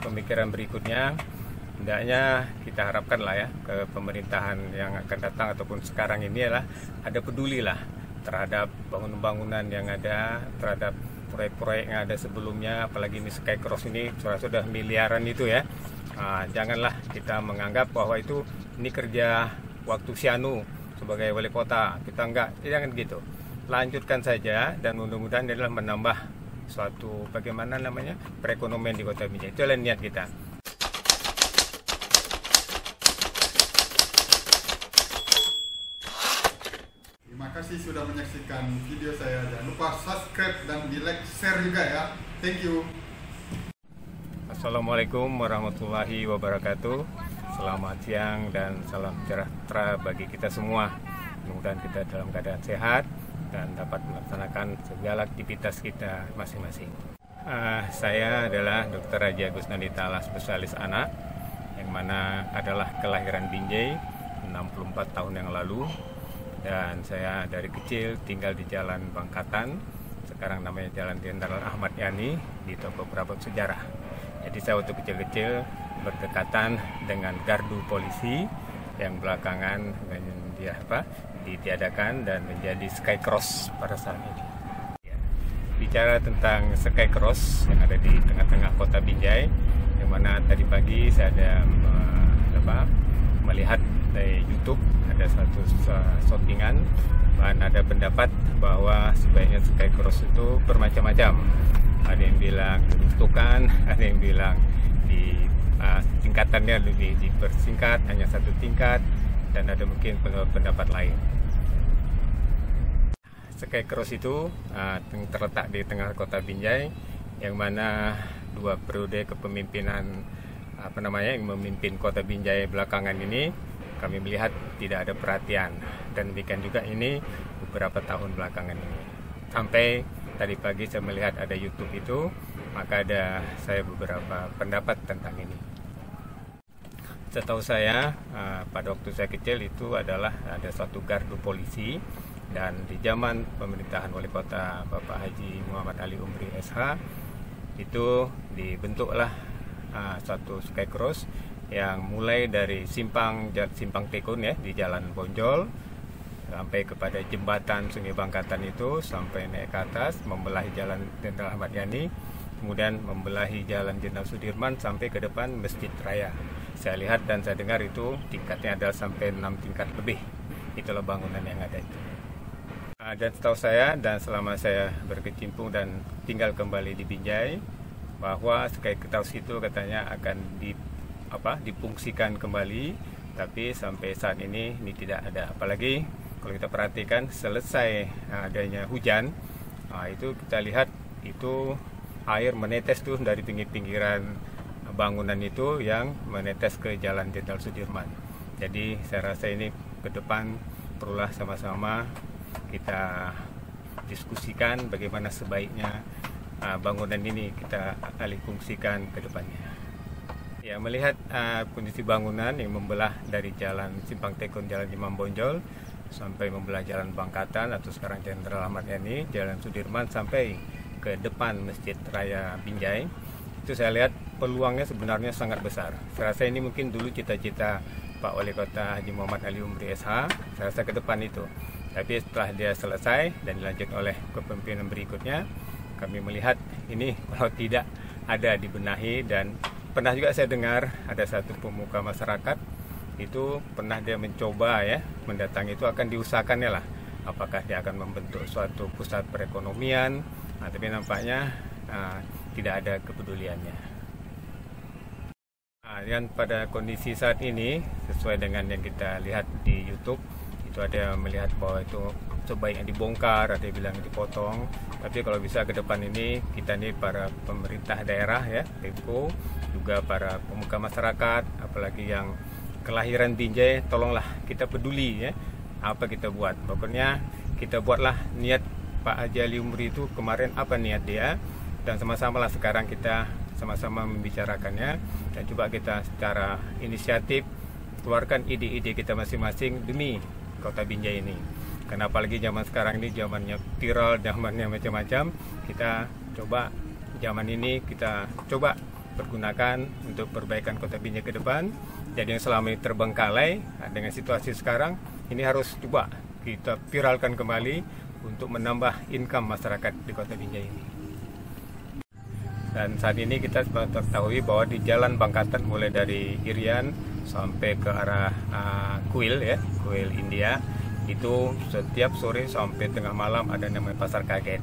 pemikiran berikutnya, hendaknya kita harapkan lah ya ke pemerintahan yang akan datang ataupun sekarang ini adalah ada pedulilah terhadap bangunan-bangunan yang ada, terhadap proyek-proyek yang ada sebelumnya, apalagi ini Skycross ini sudah miliaran itu ya. Janganlah kita menganggap bahwa ini kerja waktu Sianu sebagai wali kota. Kita jangan gitu. Lanjutkan saja dan mudah-mudahan adalah menambah suatu perekonomian di Kota Binjai. Itu adalah niat kita. Terima kasih sudah menyaksikan video saya. Jangan lupa subscribe dan di like, share juga ya. Thank you. Assalamualaikum warahmatullahi wabarakatuh. Selamat siang dan salam sejahtera bagi kita semua. Mudah-mudahan kita dalam keadaan sehat dan dapat melaksanakan segala aktivitas kita masing-masing. Saya adalah Dr. Raja Gusnandita, spesialis anak, yang mana adalah kelahiran Binjai 64 tahun yang lalu. Dan saya dari kecil tinggal di Jalan Bangkatan, sekarang namanya Jalan Jenderal Ahmad Yani, di Toko Prabot Sejarah. Jadi saya waktu kecil-kecil berdekatan dengan gardu polisi yang belakangan ditiadakan dan menjadi Skycross pada saat ini. Bicara tentang Skycross yang ada di tengah-tengah Kota Binjai, yang mana tadi pagi saya ada melihat dari YouTube ada satu shootingan dan ada pendapat bahwa sebaiknya Skycross itu bermacam-macam. Ada yang bilang dibentukan, ada yang bilang tingkatannya lebih dipersingkat, hanya satu tingkat, dan ada mungkin pendapat lain. Skycross itu terletak di tengah Kota Binjai, yang mana 2 periode kepemimpinan yang memimpin Kota Binjai belakangan ini kami melihat tidak ada perhatian, dan demikian juga ini beberapa tahun belakangan ini. Sampai tadi pagi saya melihat ada YouTube itu, maka saya beberapa pendapat tentang ini. Setahu saya pada waktu saya kecil itu adalah ada suatu gardu polisi, dan di zaman pemerintahan wali kota Bapak Haji Muhammad Ali Umri SH itu dibentuklah suatu Skycross yang mulai dari simpang Tekun ya di Jalan Bonjol sampai kepada jembatan Sungai Bangkatan itu, sampai naik ke atas membelahi Jalan Jenderal Ahmad Yani, kemudian membelahi Jalan Jenderal Sudirman sampai ke depan Masjid Raya. Saya lihat dan saya dengar itu tingkatnya adalah sampai 6 tingkat lebih. Itulah bangunan yang ada itu. Dan setahu saya dan selama saya berkecimpung dan tinggal kembali di Binjai, bahwa Skycross itu katanya akan difungsikan kembali, tapi sampai saat ini tidak ada. Apalagi kalau kita perhatikan selesai adanya hujan, itu kita lihat itu air menetes tuh dari pinggir-pinggiran bangunan itu yang menetes ke Jalan Jenderal Sudirman. Jadi saya rasa ini ke depan perlulah sama-sama kita diskusikan bagaimana sebaiknya bangunan ini kita alih fungsikan ke depannya. Ya, melihat kondisi bangunan yang membelah dari Jalan Simpang Tekun, Jalan Imam Bonjol sampai membelah Jalan Bangkatan atau sekarang Jenderal Ahmad Yani, Jalan Sudirman sampai ke depan Masjid Raya Binjai, itu saya lihat peluangnya sebenarnya sangat besar. Saya rasa ini mungkin dulu cita-cita Pak Wali Kota Haji Muhammad Ali Umri SH, saya rasa ke depan itu. Tapi setelah dia selesai dan dilanjut oleh kepemimpinan berikutnya, kami melihat ini kalau tidak ada dibenahi. Dan pernah juga saya dengar ada satu pemuka masyarakat itu pernah dia mencoba ya mendatangi itu, akan diusahakannya lah apakah dia akan membentuk suatu pusat perekonomian, tapi nampaknya tidak ada kepeduliannya. Dan pada kondisi saat ini sesuai dengan yang kita lihat di YouTube, itu ada yang melihat bahwa itu sebaiknya dibongkar, ada yang bilang dipotong. Tapi kalau bisa ke depan ini kita nih para pemerintah daerah ya, Pemko, juga para pemuka masyarakat, apalagi yang kelahiran Binjai, tolonglah kita peduli ya apa kita buat. Pokoknya kita buatlah niat Pak Haji Ali Umri itu kemarin apa niat dia, dan sama-sama lah sekarang kita sama-sama membicarakannya, dan coba kita secara inisiatif keluarkan ide-ide kita masing-masing demi Kota Binjai ini. Karena apalagi zaman sekarang ini zamannya viral, zamannya macam-macam, kita coba zaman ini kita coba pergunakan untuk perbaikan Kota Binjai ke depan. Jadi yang selama ini terbengkalai dengan situasi sekarang, ini harus coba kita viralkan kembali untuk menambah income masyarakat di Kota Binjai ini. Dan saat ini kita ketahui bahwa di Jalan Bangkatan mulai dari Irian sampai ke arah Kuil ya, Kuil India, itu setiap sore sampai tengah malam ada namanya pasar kaget.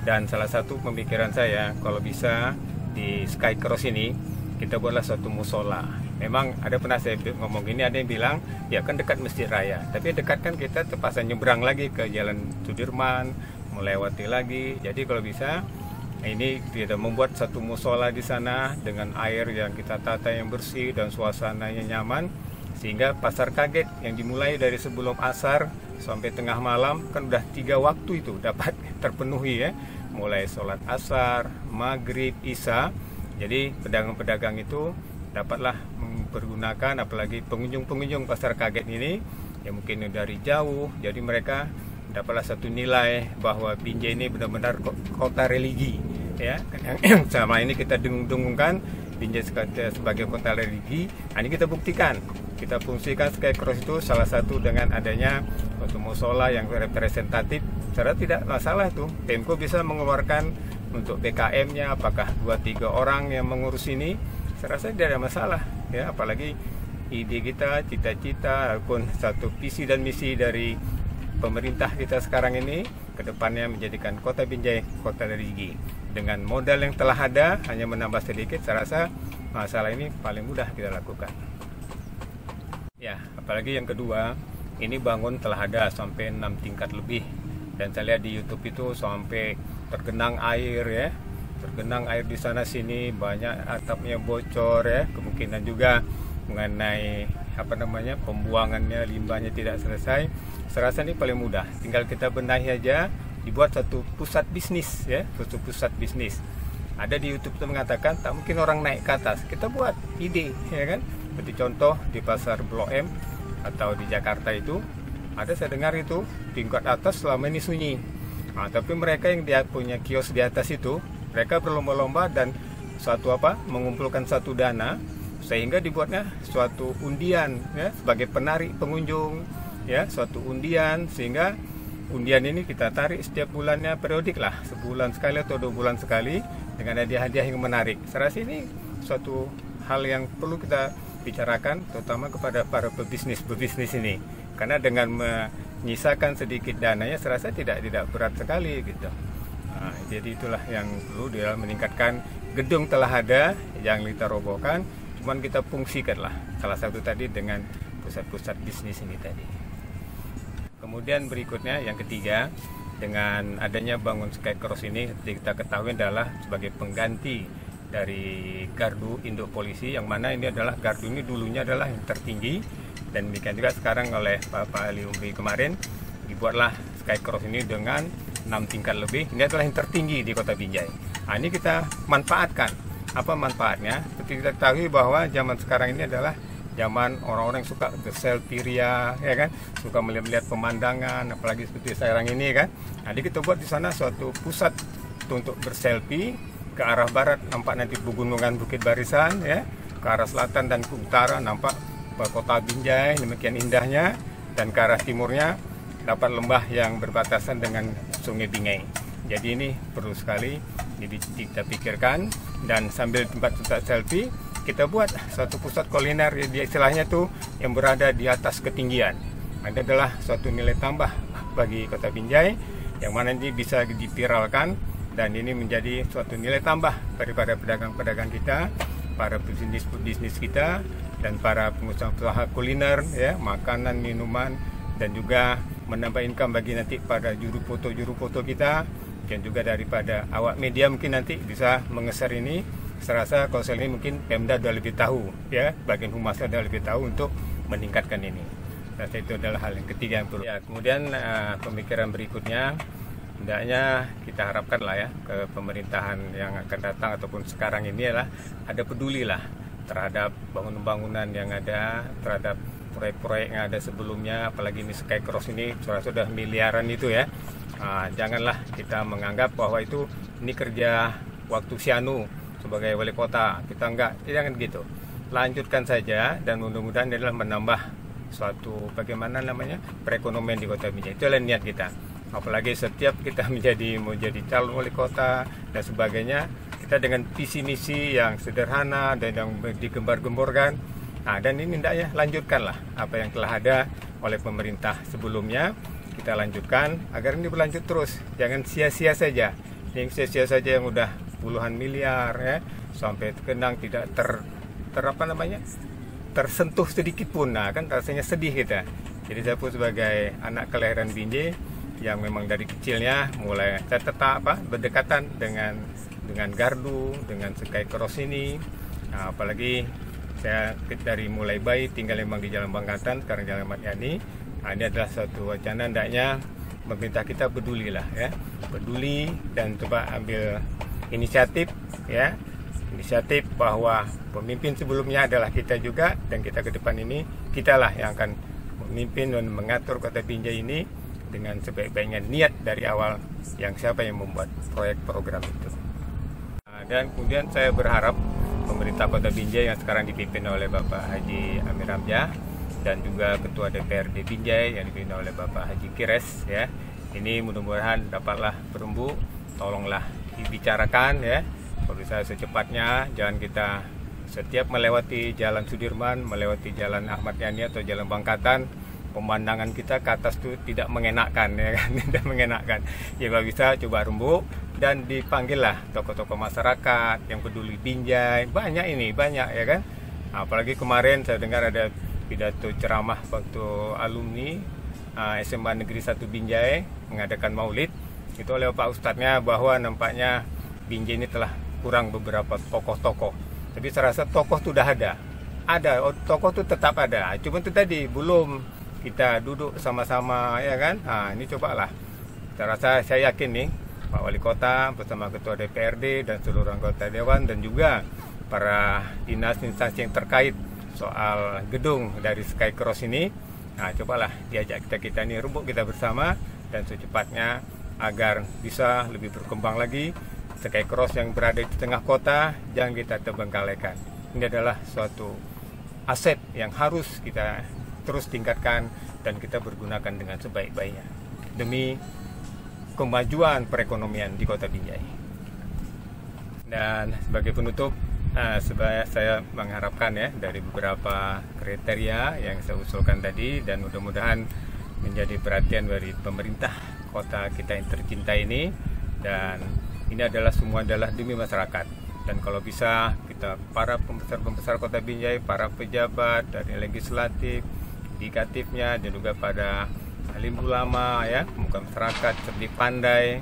Dan salah satu pemikiran saya, kalau bisa di Sky Cross ini kita buatlah suatu musola. Memang ada pernah saya ngomong gini, ada yang bilang ya kan dekat Masjid Raya, tapi dekat kan kita terpaksa nyebrang lagi ke Jalan Sudirman, melewati lagi. Jadi kalau bisa ini kita membuat satu musola di sana dengan air yang kita tata yang bersih dan suasananya nyaman, sehingga pasar kaget yang dimulai dari sebelum asar sampai tengah malam kan udah 3 waktu itu dapat terpenuhi ya, mulai sholat asar, maghrib, isya. Jadi pedagang-pedagang itu dapatlah mempergunakan, apalagi pengunjung-pengunjung pasar kaget ini yang mungkin dari jauh, jadi mereka dapatlah satu nilai bahwa Binjai ini benar-benar kota religi ya. Yang selama ini kita dengung-dengungkan Binjai sebagai kota religi, ini kita buktikan. Kita fungsikan Sky Cross itu salah satu dengan adanya suatu musola yang representatif. Secara tidak masalah tuh, Pemko bisa mengeluarkan untuk BKM-nya apakah 2-3 orang yang mengurus ini, saya rasa tidak ada masalah ya. Apalagi ide kita, cita-cita ataupun satu visi dan misi dari pemerintah kita sekarang ini ke depannya menjadikan Kota Binjai kota religi. Dengan modal yang telah ada, hanya menambah sedikit, saya rasa masalah ini paling mudah kita lakukan. Ya, apalagi yang kedua, ini bangun telah ada sampai 6 tingkat lebih. Dan saya lihat di YouTube itu sampai tergenang air ya. Tergenang air di sana sini, banyak atapnya bocor ya. Kemungkinan juga mengenai pembuangannya, limbahnya tidak selesai. Saya rasa ini paling mudah, tinggal kita benahi aja, dibuat satu pusat bisnis ya, satu pusat bisnis. Ada di YouTube itu mengatakan tak mungkin orang naik ke atas, kita buat ide ya kan. Seperti contoh di pasar Blok M atau di Jakarta itu ada, saya dengar itu tingkat atas selama ini sunyi. Tapi mereka yang dia punya kios di atas itu, mereka berlomba-lomba dan mengumpulkan satu dana sehingga dibuatnya suatu undian ya, sebagai penarik pengunjung ya, suatu undian, sehingga undian ini kita tarik setiap bulannya, periodik lah, sebulan sekali atau 2 bulan sekali dengan hadiah-hadiah yang menarik. Saya rasa ini suatu hal yang perlu kita bicarakan, terutama kepada para pebisnis ini, karena dengan menyisakan sedikit dananya, saya rasa tidak berat sekali gitu. Jadi itulah yang perlu dalam meningkatkan gedung telah ada, jangan kita robohkan, cuman kita fungsikanlah salah satu tadi dengan pusat-pusat bisnis ini tadi. Kemudian berikutnya yang ketiga, dengan adanya bangun Sky Cross ini, kita ketahui adalah sebagai pengganti dari gardu induk polisi, yang mana ini adalah gardu ini dulunya adalah yang tertinggi, dan demikian juga sekarang oleh Pak Ali Umri kemarin dibuatlah Sky Cross ini dengan 6 tingkat lebih. Ini adalah yang tertinggi di Kota Binjai. Ini kita manfaatkan. Apa manfaatnya? Seperti kita ketahui bahwa zaman sekarang ini adalah zaman orang-orang suka berselfie ria, ya kan, suka melihat pemandangan, apalagi seperti sekarang ini kan. Jadi kita buat di sana suatu pusat untuk berselfie. Ke arah barat nampak nanti pegunungan Bukit Barisan, ya. Ke arah selatan dan ke utara nampak Kota Binjai, demikian indahnya. Dan ke arah timurnya dapat lembah yang berbatasan dengan Sungai Binjai. Jadi ini perlu sekali kita pikirkan, dan sambil tempat-tempat selfie kita buat satu pusat kuliner, dia istilahnya tuh yang berada di atas ketinggian. Ini adalah suatu nilai tambah bagi Kota Binjai, yang mana ini bisa diviralkan, dan ini menjadi suatu nilai tambah daripada pedagang-pedagang kita, para bisnis kita, dan para pengusaha kuliner ya, makanan, minuman, dan juga menambah income bagi nanti pada juru foto kita, dan juga daripada awak media mungkin nanti bisa mengeser ini. Saya rasa kalau ini mungkin Pemda sudah lebih tahu ya, bagian humasnya sudah lebih tahu untuk meningkatkan ini. Saya itu adalah hal yang ketiga yang perlu. Ya, kemudian pemikiran berikutnya, hendaknya kita harapkan lah ya ke pemerintahan yang akan datang ataupun sekarang ini adalah ada peduli lah terhadap bangunan-bangunan yang ada, terhadap proyek-proyek yang ada sebelumnya, apalagi ini Sky Cross ini sudah miliaran itu ya. Janganlah kita menganggap bahwa ini kerja waktu Sianu sebagai wali kota. Kita jangan gitu. Lanjutkan saja, dan mudah-mudahan ini adalah menambah suatu bagaimana namanya perekonomian di Kota Binjai. Itu adalah niat kita. Apalagi setiap kita mau jadi calon wali kota dan sebagainya, kita dengan visi misi yang sederhana dan yang digembar-gemborkan. Nah, dan ini hendaknya lanjutkanlah apa yang telah ada oleh pemerintah sebelumnya. Kita lanjutkan agar ini berlanjut terus. Jangan sia-sia saja. Yang sia-sia saja yang udah puluhan miliar ya, sampai terkenang tidak tersentuh sedikit pun. Nah, kan rasanya sedih kita. Jadi saya pun sebagai anak kelahiran Binjai yang memang dari kecilnya mulai tetap berdekatan dengan gardu, dengan Sky Cross ini. Nah, apalagi saya dari mulai bayi tinggal memang di Jalan Bangkatan, sekarang Jalan Ahmad Yani. Nah, ini adalah suatu wacana hendaknya pemerintah kita pedulilah ya, peduli dan coba ambil inisiatif ya. Inisiatif bahwa pemimpin sebelumnya adalah kita juga, dan kita ke depan ini kitalah yang akan memimpin dan mengatur Kota Binjai ini dengan sebaik-baiknya niat dari awal yang siapa yang membuat proyek program itu. Dan kemudian saya berharap pemerintah Kota Binjai yang sekarang dipimpin oleh Bapak Haji Amir Hamzah dan juga Ketua DPRD Binjai yang dipimpin oleh Bapak Haji Kires ya, ini mudah-mudahan dapatlah berembuk. Tolonglah dibicarakan ya, kalau bisa secepatnya. Jangan kita setiap melewati Jalan Sudirman, melewati Jalan Ahmad Yani atau Jalan Bangkatan, pemandangan kita ke atas itu tidak mengenakkan ya kan, tidak mengenakkan. Ya kalau bisa coba rembuk dan dipanggillah tokoh-tokoh masyarakat yang peduli Binjai. Banyak ya kan. Apalagi kemarin saya dengar ada pidato ceramah waktu alumni SMA Negeri 1 Binjai mengadakan maulid itu oleh Pak Ustadznya, bahwa nampaknya Binjai ini telah kurang beberapa tokoh-tokoh. Tapi saya rasa tokoh itu sudah ada, tokoh itu tetap ada. Cuma itu tadi belum kita duduk sama-sama ya kan. Nah, ini cobalah. Saya yakin nih Pak Wali Kota bersama Ketua DPRD dan seluruh anggota Dewan dan juga para dinas instansi yang terkait soal gedung dari Sky Cross ini. Nah, cobalah diajak kita ini rembuk kita bersama dan secepatnya agar bisa lebih berkembang lagi. Sky Cross yang berada di tengah kota jangan kita terbengkalaikan. Ini adalah suatu aset yang harus kita terus tingkatkan dan kita pergunakan dengan sebaik-baiknya demi kemajuan perekonomian di Kota Binjai. Dan sebagai penutup, saya mengharapkan ya dari beberapa kriteria yang saya usulkan tadi, dan mudah-mudahan menjadi perhatian dari pemerintah kota kita yang tercinta ini. Dan ini semua adalah demi masyarakat. Dan kalau bisa kita para pembesar Kota Binjai, para pejabat dari legislatif, yudikatifnya, dan juga pada alim ulama ya, pemuka masyarakat seperti pandai,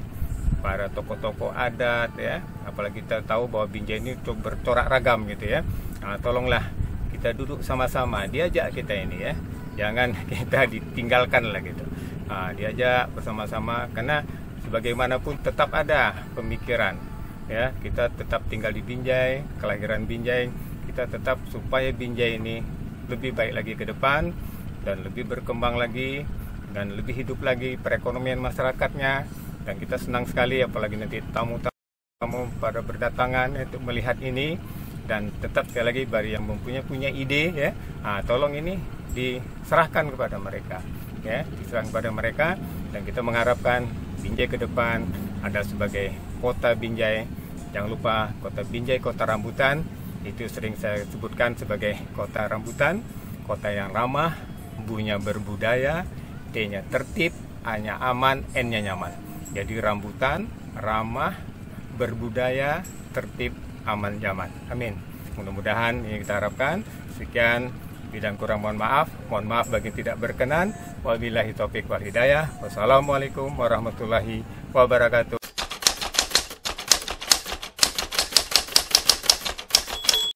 para tokoh-tokoh adat ya. Apalagi kita tahu bahwa Binjai ini bercorak ragam gitu ya. Nah, tolonglah kita duduk sama-sama, diajak kita ini ya. Jangan kita ditinggalkan lah gitu. Nah, diajak bersama-sama, karena sebagaimanapun tetap ada pemikiran ya, kita tetap tinggal di Binjai, kelahiran Binjai, kita tetap supaya Binjai ini lebih baik lagi ke depan dan lebih berkembang lagi dan lebih hidup lagi perekonomian masyarakatnya. Dan kita senang sekali apalagi nanti tamu-tamu pada berdatangan untuk melihat ini. Dan tetap sekali lagi bagi yang mempunyai ide ya, tolong ini diserahkan kepada mereka ya, diserahkan kepada mereka. Dan kita mengharapkan Binjai ke depan adalah sebagai Kota Binjai. Jangan lupa Kota Binjai kota rambutan. Itu sering saya sebutkan sebagai kota rambutan, kota yang ramah, B-nya berbudaya, T-nya tertib, A-nya aman, N-nya nyaman. Jadi rambutan, ramah, berbudaya, tertib, aman, nyaman. Amin. Mudah-mudahan ini kita harapkan. Sekian, bidang kurang mohon maaf bagi tidak berkenan. Wabillahi taufiq wal hidayah. Wassalamualaikum warahmatullahi wabarakatuh.